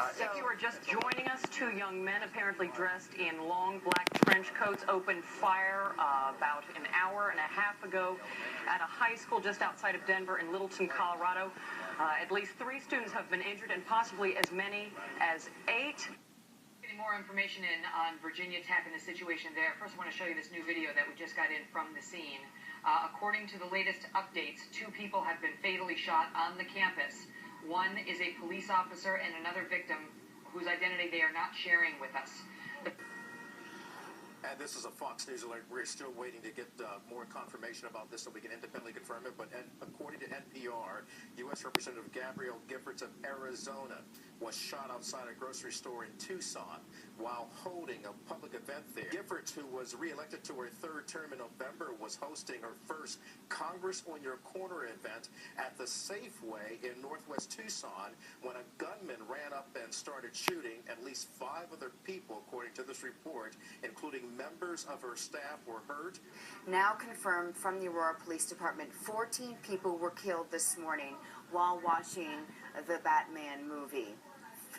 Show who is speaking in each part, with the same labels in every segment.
Speaker 1: If you are just joining us, two young men apparently dressed in long black trench coats opened fire about an hour and a half ago at a high school just outside of Denver in Littleton, Colorado. At least 3 students have been injured and possibly as many as 8. Getting more information in on Virginia Tech and the situation there. First, I want to show you this new video that we just got in from the scene. According to the latest updates, 2 people have been fatally shot on the campus. One is a police officer and another victim whose identity they are not sharing with us.
Speaker 2: And this is a Fox News alert. We're still waiting to get more confirmation about this so we can independently confirm it. But according to NPR, U.S. Representative Gabrielle Giffords of Arizona was shot outside a grocery store in Tucson while holding a public event there. Giffords, who was reelected to her 3rd term in November, was hosting her first Congress on Your Corner event at the Safeway in northwest Tucson when a gunman ran up and started shooting. At least 5 other people, according to this report, including members of her staff, were hurt.
Speaker 3: Now confirmed from the Aurora Police Department, 14 people were killed this morning while watching the Batman movie.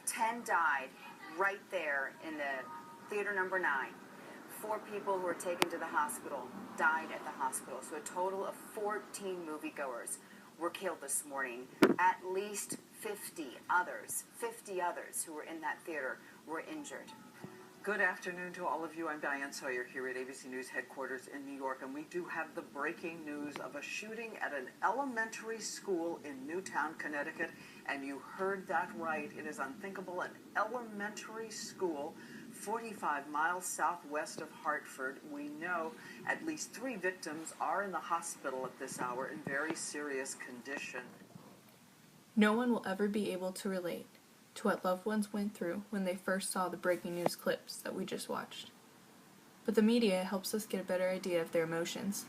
Speaker 3: 10 died right there in the theater number 9. 4 people who were taken to the hospital died at the hospital. So a total of 14 moviegoers were killed this morning. At least 50 others who were in that theater were injured.
Speaker 4: Good afternoon to all of you. I'm Diane Sawyer here at ABC News headquarters in New York, and we do have the breaking news of a shooting at an elementary school in Newtown, Connecticut, and you heard that right. It is unthinkable. An elementary school 45 miles southwest of Hartford. We know at least 3 victims are in the hospital at this hour in very serious condition.
Speaker 5: No one will ever be able to relate to what loved ones went through when they first saw the breaking news clips that we just watched. But the media helps us get a better idea of their emotions.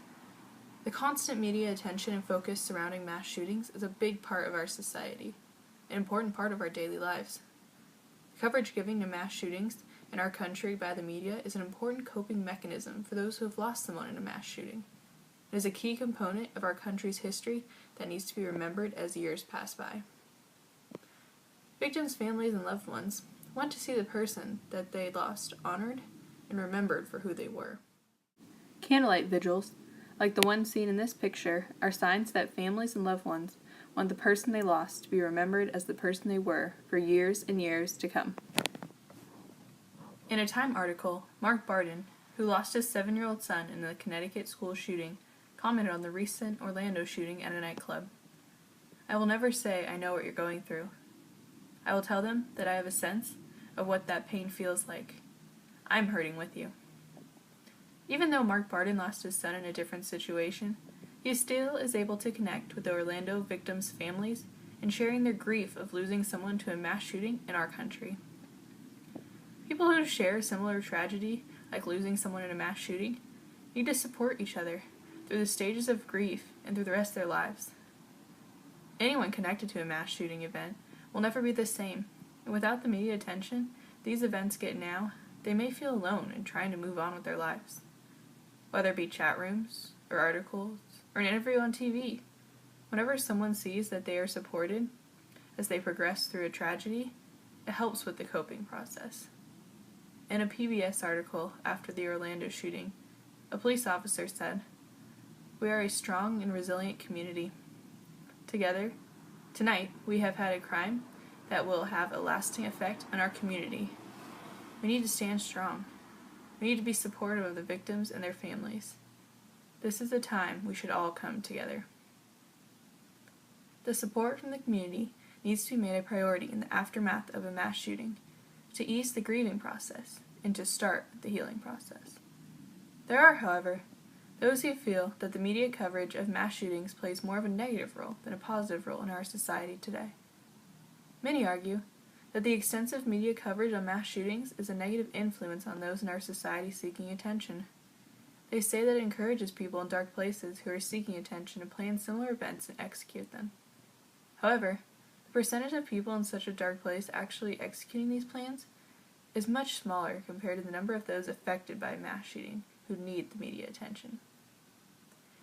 Speaker 5: The constant media attention and focus surrounding mass shootings is a big part of our society, an important part of our daily lives. Coverage given to mass shootings in our country by the media is an important coping mechanism for those who have lost someone in a mass shooting. It is a key component of our country's history that needs to be remembered as years pass by. Victims' families and loved ones want to see the person that they lost honored and remembered for who they were. Candlelight vigils, like the one seen in this picture, are signs that families and loved ones want the person they lost to be remembered as the person they were for years and years to come. In a Time article, Mark Barden, who lost his 7-year-old son in the Connecticut school shooting, commented on the recent Orlando shooting at a nightclub. "I will never say I know what you're going through. I will tell them that I have a sense of what that pain feels like. I'm hurting with you." Even though Mark Barden lost his son in a different situation, he still is able to connect with the Orlando victims' families and sharing their grief of losing someone to a mass shooting in our country. People who share a similar tragedy, like losing someone in a mass shooting, need to support each other through the stages of grief and through the rest of their lives. Anyone connected to a mass shooting event will never be the same, and without the media attention these events get now, they may feel alone in trying to move on with their lives. Whether it be chat rooms, or articles, or an interview on TV, whenever someone sees that they are supported as they progress through a tragedy, it helps with the coping process. In a PBS article after the Orlando shooting, a police officer said, "We are a strong and resilient community. Together, tonight, we have had a crime that will have a lasting effect on our community. We need to stand strong. We need to be supportive of the victims and their families. This is the time we should all come together." The support from the community needs to be made a priority in the aftermath of a mass shooting to ease the grieving process and to start the healing process. There are, however, those who feel that the media coverage of mass shootings plays more of a negative role than a positive role in our society today. Many argue that the extensive media coverage on mass shootings is a negative influence on those in our society seeking attention. They say that it encourages people in dark places who are seeking attention to plan similar events and execute them. However, the percentage of people in such a dark place actually executing these plans is much smaller compared to the number of those affected by a mass shooting who need the media attention.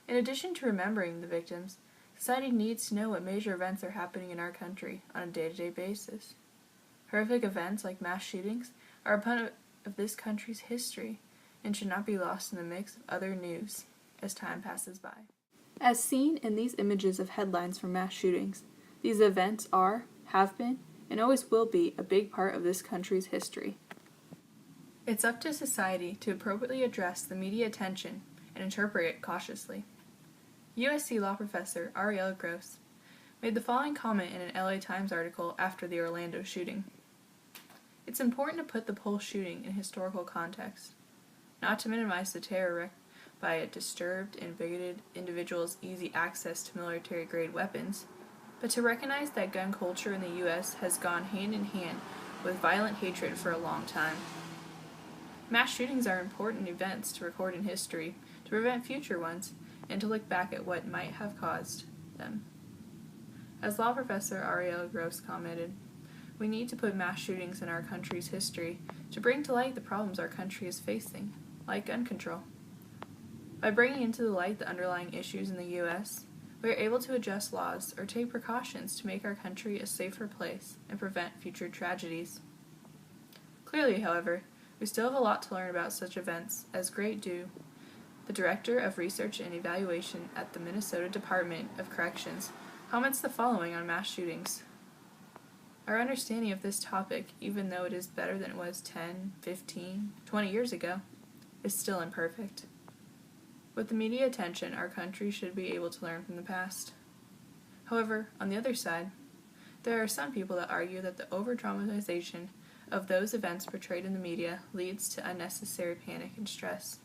Speaker 5: In addition to remembering the victims, society needs to know what major events are happening in our country on a day-to-day basis. Horrific events like mass shootings are a part of this country's history and should not be lost in the mix of other news as time passes by. As seen in these images of headlines from mass shootings, these events are, have been, and always will be a big part of this country's history. It's up to society to appropriately address the media attention and interpret it cautiously. USC law professor Ariel Gross made the following comment in an LA Times article after the Orlando shooting. It's important to put the Pulse shooting in historical context, not to minimize the terror wreaked by a disturbed and bigoted individual's easy access to military-grade weapons, but to recognize that gun culture in the U.S. has gone hand in hand with violent hatred for a long time. Mass shootings are important events to record in history, to prevent future ones, and to look back at what might have caused them. As law professor Ariel Gross commented, we need to put mass shootings in our country's history to bring to light the problems our country is facing, like gun control. By bringing into the light the underlying issues in the U.S., we are able to adjust laws or take precautions to make our country a safer place and prevent future tragedies. Clearly, however, we still have a lot to learn about such events, as Great Do, the Director of Research and Evaluation at the Minnesota Department of Corrections, comments the following on mass shootings. Our understanding of this topic, even though it is better than it was 10, 15, 20 years ago, is still imperfect. With the media attention, our country should be able to learn from the past. However, on the other side, there are some people that argue that the over-dramatization of those events portrayed in the media leads to unnecessary panic and stress.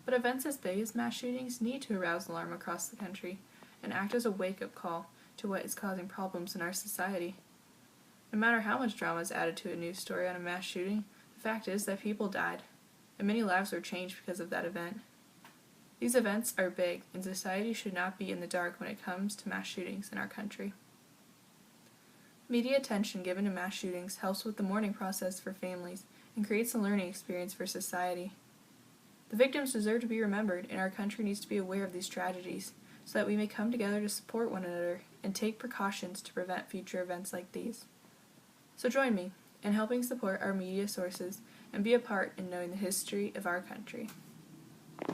Speaker 5: But events as big as mass shootings need to arouse alarm across the country and act as a wake-up call to what is causing problems in our society. No matter how much drama is added to a news story on a mass shooting, the fact is that people died, and many lives were changed because of that event. These events are big, and society should not be in the dark when it comes to mass shootings in our country. Media attention given to mass shootings helps with the mourning process for families and creates a learning experience for society. The victims deserve to be remembered, and our country needs to be aware of these tragedies so that we may come together to support one another and take precautions to prevent future events like these. So join me in helping support our media sources and be a part in knowing the history of our country.